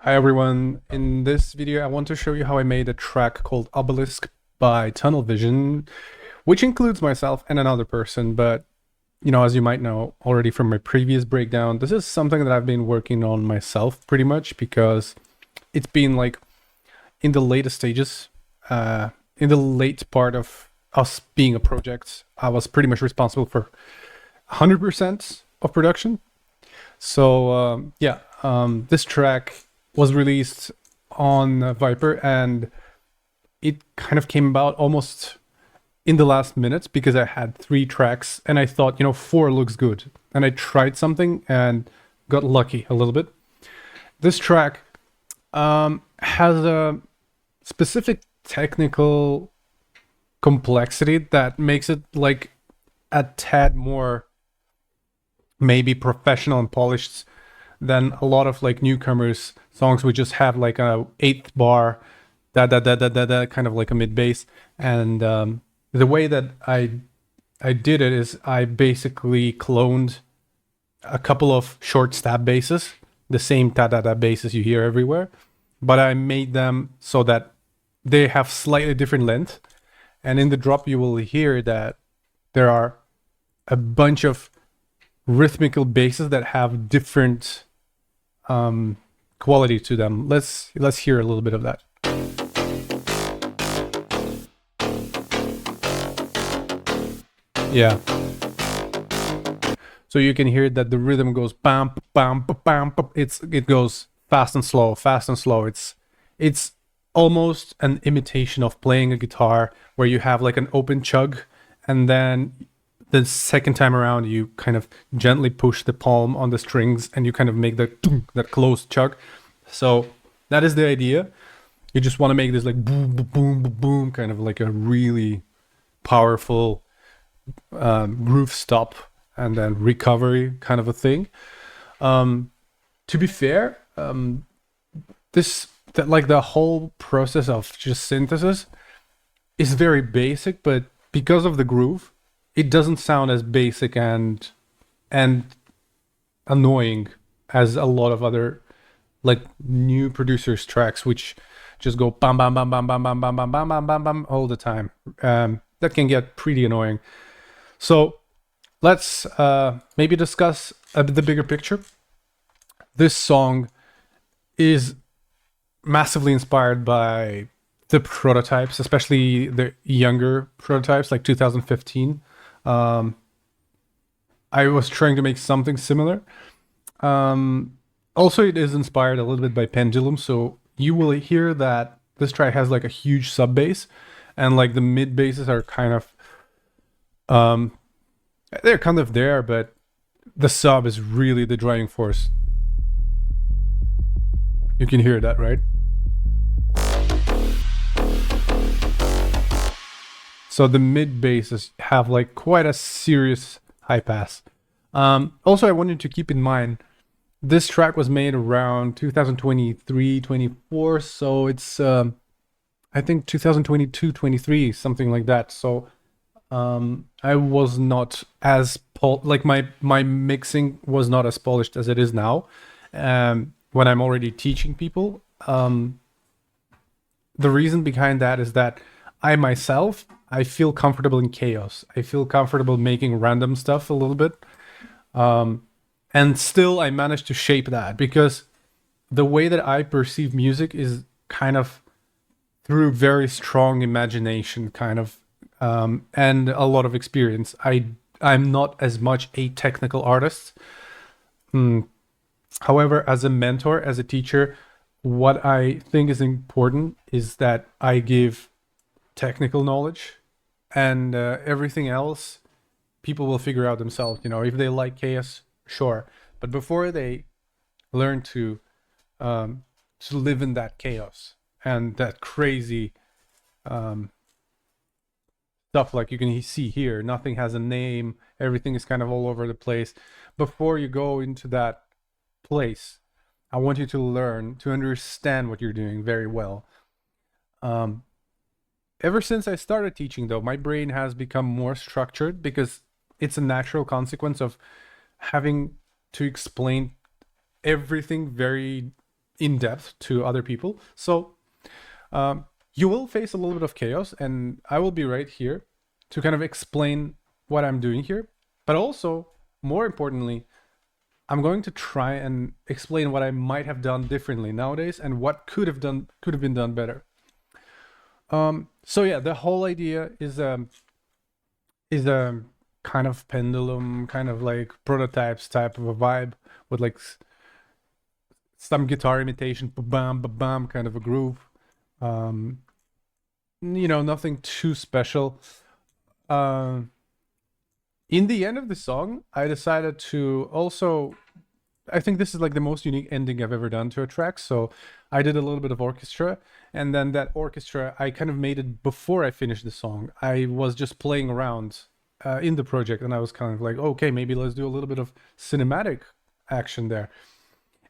Hi everyone, in this video I want to show you how I made a track called Obelisk by Tunnel Vision, which includes myself and another person, but as you might know already from my previous breakdown, this is something that I've been working on myself pretty much because it's been like in the latest stages, in the late part of us being a project. I was pretty much responsible for 100% of production. So this track was released on Viper, and it kind of came about almost in the last minute because I had 3 tracks and I thought, 4 looks good. And I tried something and got lucky a little bit. This track has a specific technical complexity that makes it like a tad more maybe professional and polished than a lot of like newcomers songs would just have like a 8th bar da kind of like a mid bass. And the way that I did it is I basically cloned a couple of short stab basses, the same da basses you hear everywhere, but I made them so that they have slightly different length. And in the drop you will hear that there are a bunch of rhythmical basses that have different quality to them. Let's hear a little bit of that. Yeah. So you can hear that the rhythm goes bam bam bam bam. It goes fast and slow, fast and slow. It's almost an imitation of playing a guitar where you have like an open chug, and then the second time around you kind of gently push the palm on the strings and you kind of make that closed chug. So that is the idea. You just want to make this like boom boom boom boom boom, kind of like a really powerful groove stop and then recovery kind of a thing. To be fair, the whole process of just synthesis is very basic, but because of the groove, it doesn't sound as basic and annoying as a lot of other like new producers tracks, which just go bam bam bam bam bam bam bam bam bam bam bam bam all the time. That can get pretty annoying. So let's maybe discuss the bigger picture. This song is massively inspired by the prototypes, especially the younger prototypes, like 2015. I was trying to make something similar. Also, it is inspired a little bit by Pendulum, so you will hear that this track has like a huge sub bass, and like the mid basses are kind of they're kind of there, but the sub is really the driving force. You can hear that, right? So the mid basses have like quite a serious high pass. Also, I wanted to keep in mind this track was made around 2023, 24, so it's I think 2022, 23, something like that. So I was not as my mixing was not as polished as it is now. When I'm already teaching people, the reason behind that is that I myself, I feel comfortable in chaos. I feel comfortable making random stuff a little bit. And still I managed to shape that because the way that I perceive music is kind of through very strong imagination, kind of, and a lot of experience. I'm not as much a technical artist. However, as a mentor, as a teacher, what I think is important is that I give technical knowledge, and everything else people will figure out themselves. If they like chaos, sure, but before they learn to live in that chaos and that crazy stuff, like you can see here, nothing has a name, everything is kind of all over the place. Before you go into that place, I want you to learn to understand what you're doing very well. Ever since I started teaching, though, my brain has become more structured because it's a natural consequence of having to explain everything very in depth to other people. So you will face a little bit of chaos, and I will be right here to kind of explain what I'm doing here. But also, more importantly, I'm going to try and explain what I might have done differently nowadays and what could have been done better. So yeah, the whole idea is a kind of pendulum, kind of like prototypes type of a vibe with like some guitar imitation, ba-bam, ba-bam, kind of a groove. You know, nothing too special. In the end of the song, I decided to also, I think this is like the most unique ending I've ever done to a track. So I did a little bit of orchestra, and then that orchestra, I kind of made it before I finished the song. I was just playing around in the project, and I was kind of like, okay, maybe let's do a little bit of cinematic action there.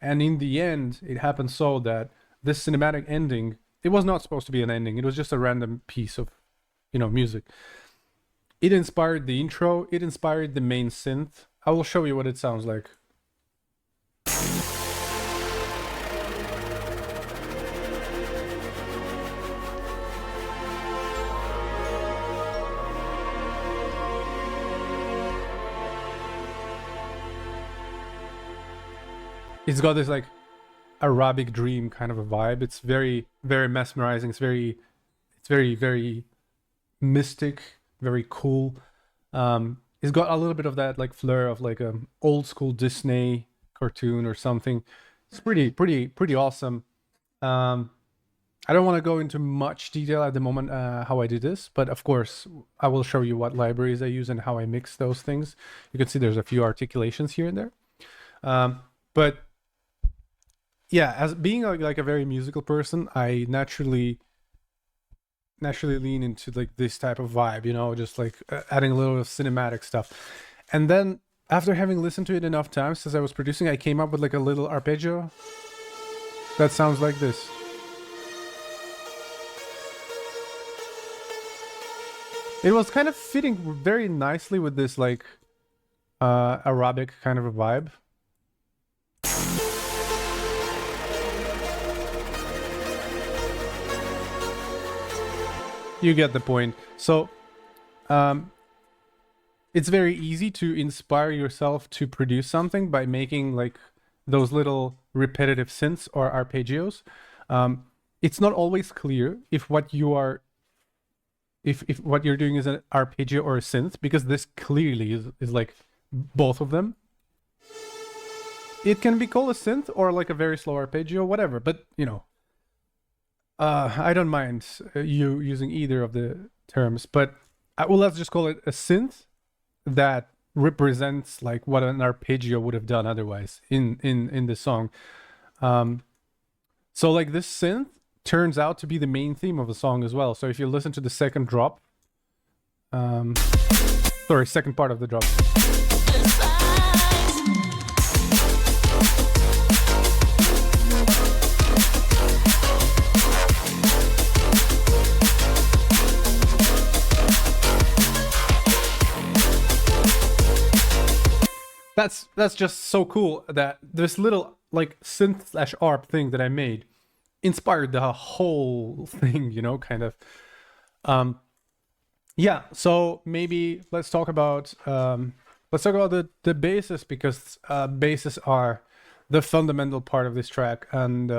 And in the end, it happened so that this cinematic ending, it was not supposed to be an ending. It was just a random piece of, you know, music. It inspired the intro. It inspired the main synth. I will show you what it sounds like. It's got this like Arabic dream kind of a vibe. It's very, very mesmerizing. It's very, very mystic, very cool. It's got a little bit of that like flair of like a old school Disney cartoon or something. It's pretty awesome. I don't want to go into much detail at the moment how I did this, but of course I will show you what libraries I use and how I mix those things. You can see there's a few articulations here and there. But yeah, as being like a very musical person, I naturally lean into like this type of vibe, you know, just like adding a little of cinematic stuff. And then after having listened to it enough times as I was producing, I came up with like a little arpeggio that sounds like this. It was kind of fitting very nicely with this like Arabic kind of a vibe. You get the point. So it's very easy to inspire yourself to produce something by making like those little repetitive synths or arpeggios. It's not always clear if what you are if what you're doing is an arpeggio or a synth, because this clearly is like both of them. It can be called a synth or like a very slow arpeggio, whatever, but you know, I don't mind you using either of the terms, but well, let's just call it a synth that represents like what an arpeggio would have done otherwise in the song. So like this synth turns out to be the main theme of the song as well. So if you listen to the second drop, second part of the drop. That's just so cool that this little like synth/arp thing that I made inspired the whole thing, you know, kind of. Yeah, so maybe let's talk about the basses, because basses are the fundamental part of this track. And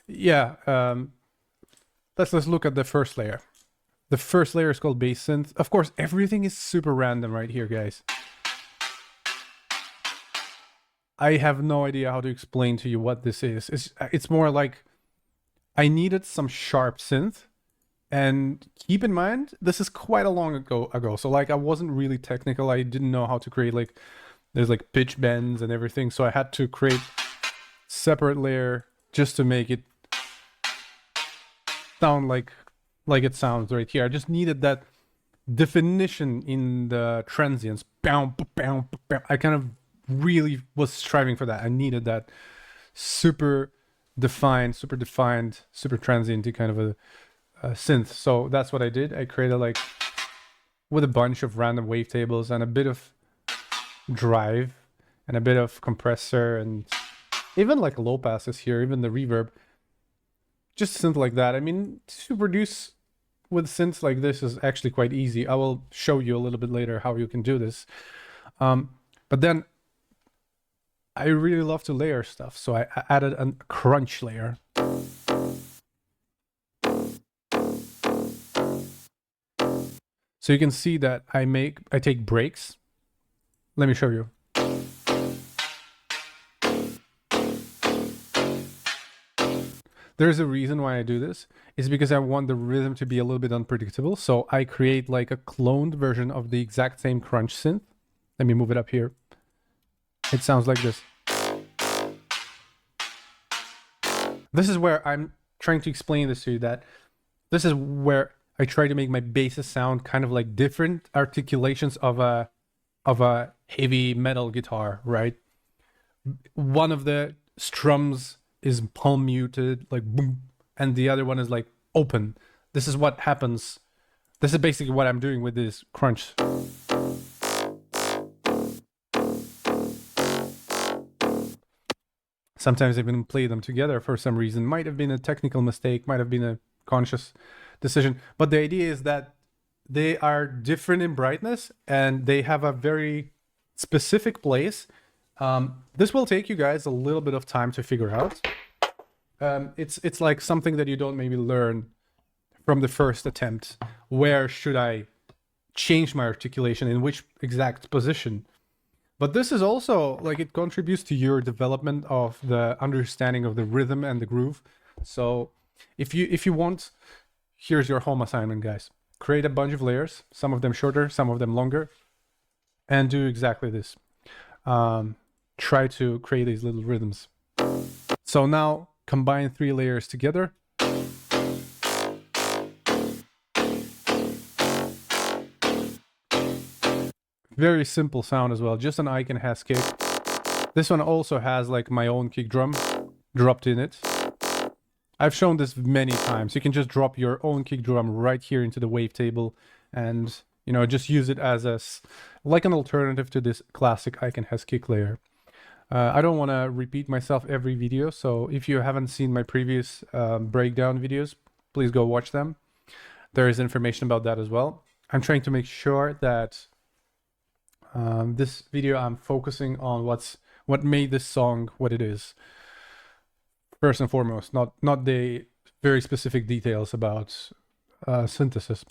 let's look at the first layer. The first layer is called bass synth. Of course, everything is super random right here, guys. I have no idea how to explain to you what this is. It's more like I needed some sharp synth, and keep in mind this is quite a long ago. So like I wasn't really technical. I didn't know how to create like there's like pitch bends and everything. So I had to create separate layer just to make it sound like it sounds right here. I just needed that definition in the transients. I kind of really was striving for that. I needed that super defined, super transient kind of a synth. So that's what I did. I created like with a bunch of random wavetables and a bit of drive and a bit of compressor and even like low passes here, even the reverb, just synth like that. I mean, to produce with synths like this is actually quite easy. I will show you a little bit later how you can do this. But then I really love to layer stuff, so I added a crunch layer. So you can see that I take breaks. Let me show you. There's a reason why I do this. It's because I want the rhythm to be a little bit unpredictable. So I create like a cloned version of the exact same crunch synth. Let me move it up here. It sounds like this. This is where I'm trying to explain this to you, that this is where I try to make my basses sound kind of like different articulations of a heavy metal guitar, right? One of the strums is palm muted, like boom, and the other one is like open. This is what happens. This is basically what I'm doing with this crunch. Sometimes I even play them together for some reason. Might have been a technical mistake, might have been a conscious decision. But the idea is that they are different in brightness and they have a very specific place. This will take you guys a little bit of time to figure out. It's like something that you don't maybe learn from the first attempt. Where should I change my articulation, in which exact position? But this is also like, it contributes to your development of the understanding of the rhythm and the groove. So if you want, here's your home assignment, guys. Create a bunch of layers, some of them shorter, some of them longer, and do exactly this. Try to create these little rhythms. So now combine 3 layers together. Very simple sound as well, just an icon has kick. This one also has like my own kick drum dropped in it. I've shown this many times. You can just drop your own kick drum right here into the wavetable and, you know, just use it as like an alternative to this classic icon has kick layer. I don't want to repeat myself every video, so if you haven't seen my previous breakdown videos, please go watch them. There is information about that as well. I'm trying to make sure that this video I'm focusing on what made this song what it is. First and foremost, not the very specific details about synthesis.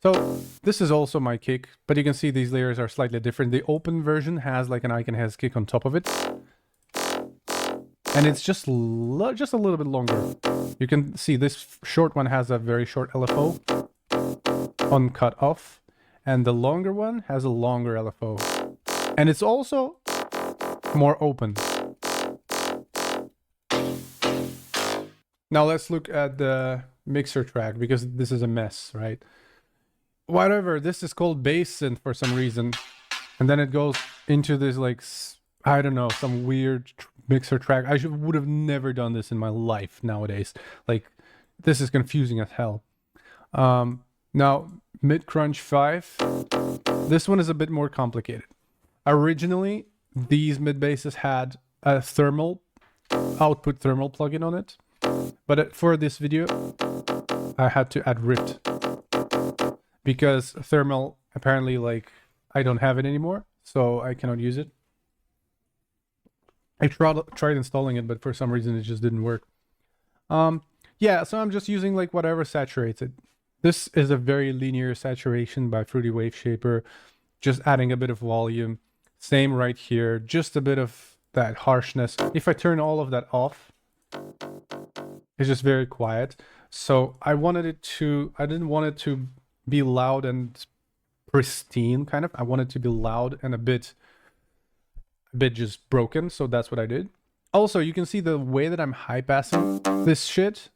So this is also my kick, but you can see these layers are slightly different. The open version has like an icon has kick on top of it, and it's just a little bit longer. You can see this short one has a very short LFO on cut off, and the longer one has a longer LFO, and it's also more open. Now let's look at the mixer track, because this is a mess, right? Whatever, this is called bass synth for some reason, and then it goes into this like, I don't know, some weird mixer track. I would have never done this in my life nowadays. Like, this is confusing as hell. Now mid crunch 5, this one is a bit more complicated. Originally these mid basses had a output thermal plugin on it, but for this video I had to add rift, because thermal apparently, like, I don't have it anymore, so I cannot use it. I tried installing it, but for some reason it just didn't work. Yeah, so I'm just using like whatever saturates it. This is a very linear saturation by Fruity Wave Shaper, just adding a bit of volume. Same right here, just a bit of that harshness. If I turn all of that off, it's just very quiet. So I didn't want it to be loud and pristine, kind of. I want it to be loud and a bit just broken, so that's what I did. Also, you can see the way that I'm high passing this shit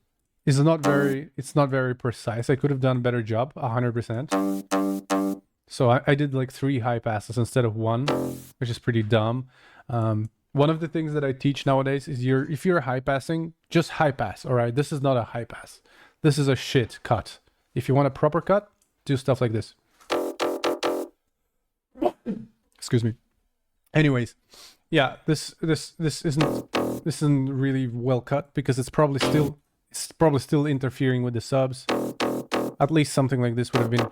is not very precise. I could have done a better job, 100%. So I did like 3 high passes instead of 1, which is pretty dumb. One of the things that I teach nowadays is if you're high passing, just high pass, all right? This is not a high pass. This is a shit cut. If you want a proper cut, do stuff like this. Excuse me. Anyways, Yeah, this isn't really well cut because it's probably still interfering with the subs. At least something like this would have been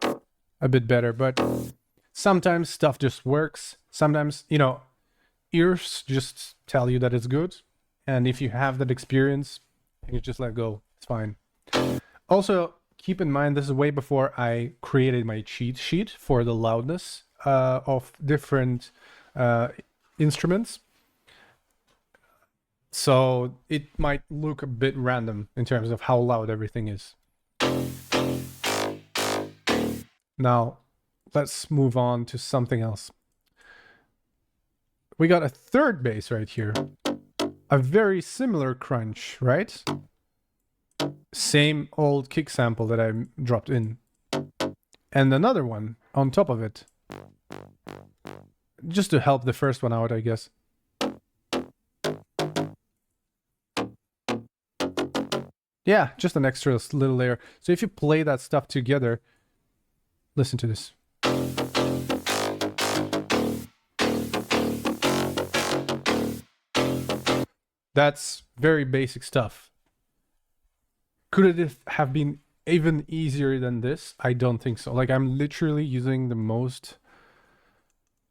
a bit better, but sometimes stuff just works. Sometimes, you know, ears just tell you that it's good, and if you have that experience, you just let go. It's fine. Also, keep in mind, this is way before I created my cheat sheet for the loudness of different instruments. So it might look a bit random in terms of how loud everything is. Now, let's move on to something else. We got a third bass right here. A very similar crunch, right? Same old kick sample that I dropped in. And another one on top of it. Just to help the first one out, I guess. Yeah, just an extra little layer. So if you play that stuff together, listen to this. That's very basic stuff. Could it have been even easier than this? I don't think so. Like, I'm literally using the most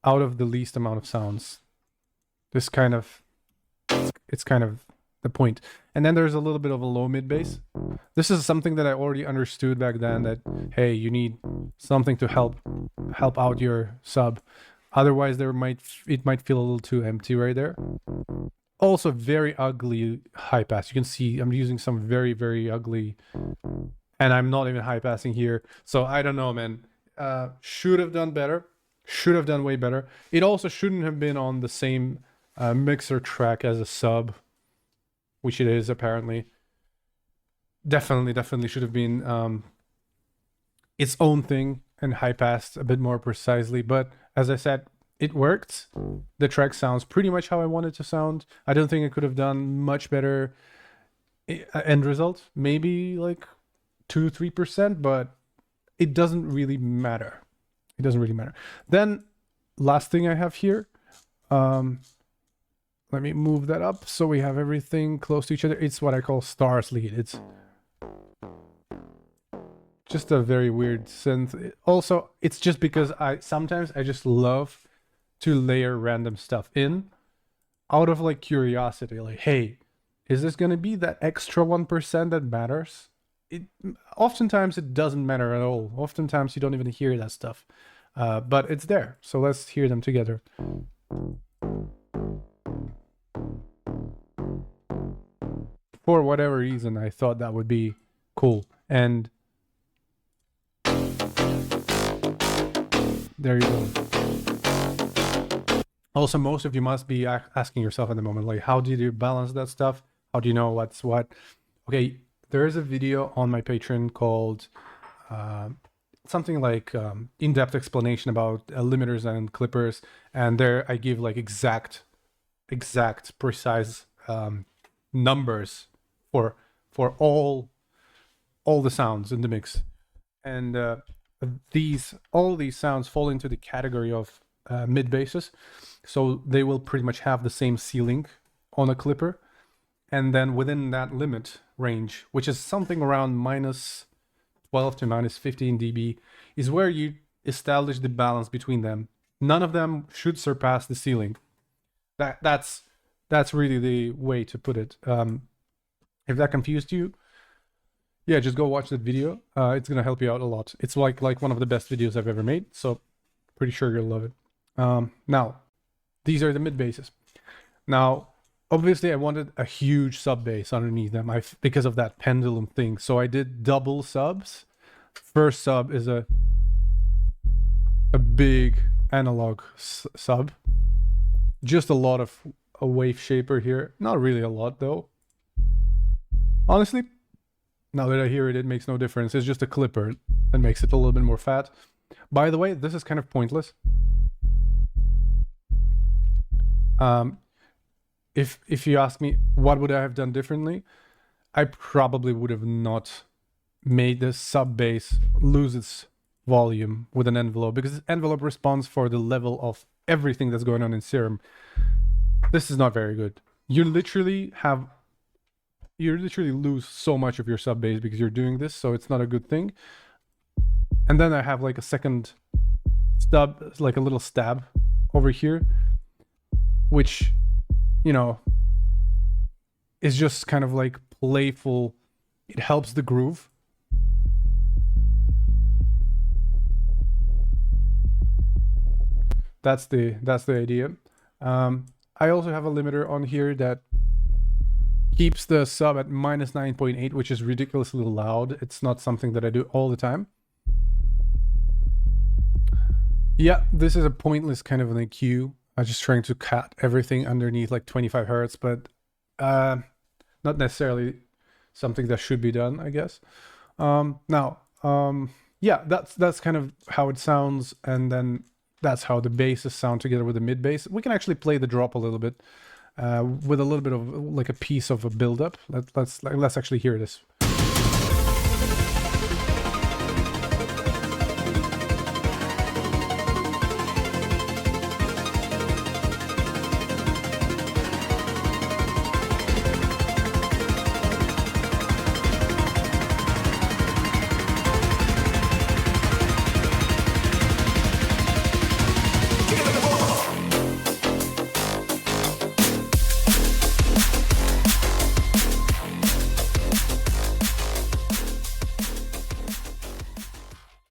out of the least amount of sounds. This kind of, it's kind of the point. And then there's a little bit of a low mid bass. This is something that I already understood back then, that, hey, you need something to help out your sub. Otherwise, it might feel a little too empty right there. Also, very ugly high pass. You can see I'm using some very, very ugly, and I'm not even high passing here. So I don't know, man. Should have done better. Should have done way better. It also shouldn't have been on the same mixer track as a sub, which it is apparently. Definitely should have been its own thing and high passed a bit more precisely. But as I said, it worked. The track sounds pretty much how I want it to sound. I don't think I could have done much better end result. Maybe like 2-3%, but it doesn't really matter. It doesn't really matter. Then last thing I have here, let me move that up so we have everything close to each other. It's what I call stars lead. It's just a very weird synth. Also, it's just because sometimes I just love to layer random stuff in out of like curiosity. Like, hey, is this going to be that extra 1% that matters? Oftentimes it doesn't matter at all. Oftentimes you don't even hear that stuff, but it's there. So let's hear them together. For whatever reason, I thought that would be cool. And there you go. Also, most of you must be asking yourself at the moment, like, how do you balance that stuff? How do you know what's what? Okay, there is a video on my Patreon called something like in-depth explanation about limiters and clippers, and there I give like exact precise numbers for all the sounds in the mix, and all these sounds fall into the category of mid basses, so they will pretty much have the same ceiling on a clipper, and then within that limit range, which is something around -12 to -15 dB, is where you establish the balance between them. None of them should surpass the ceiling. That's really the way to put it. If that confused you, yeah, just go watch that video. It's gonna help you out a lot. It's like one of the best videos I've ever made, so pretty sure you'll love it. Now, these are the mid basses. Now, obviously I wanted a huge sub bass underneath them because of that pendulum thing. So I did double subs. First sub is a big analog sub. Just a lot of a wave shaper here. Not really a lot though. Honestly, now that I hear it, it makes no difference. It's just a clipper that makes it a little bit more fat. By the way, this is kind of pointless. If you ask me what would I have done differently, I probably would have not made the sub bass lose its volume with an envelope, because envelope responds for the level of everything that's going on in Serum. This is not very good. You literally lose so much of your sub bass because you're doing this, so it's not a good thing. And then I have like a second stub, like a little stab over here, which, you know, is just kind of like playful. It helps the groove. That's the idea. I also have a limiter on here that keeps the sub at minus 9.8, which is ridiculously loud. It's not something that I do all the time. Yeah, this is a pointless kind of an EQ. I'm just trying to cut everything underneath like 25 hertz, but not necessarily something that should be done, I guess. Yeah, that's kind of how it sounds, and then that's how the basses sound together with the mid bass. We can actually play the drop a little bit with a little bit of like a piece of a build-up. Let's actually hear this.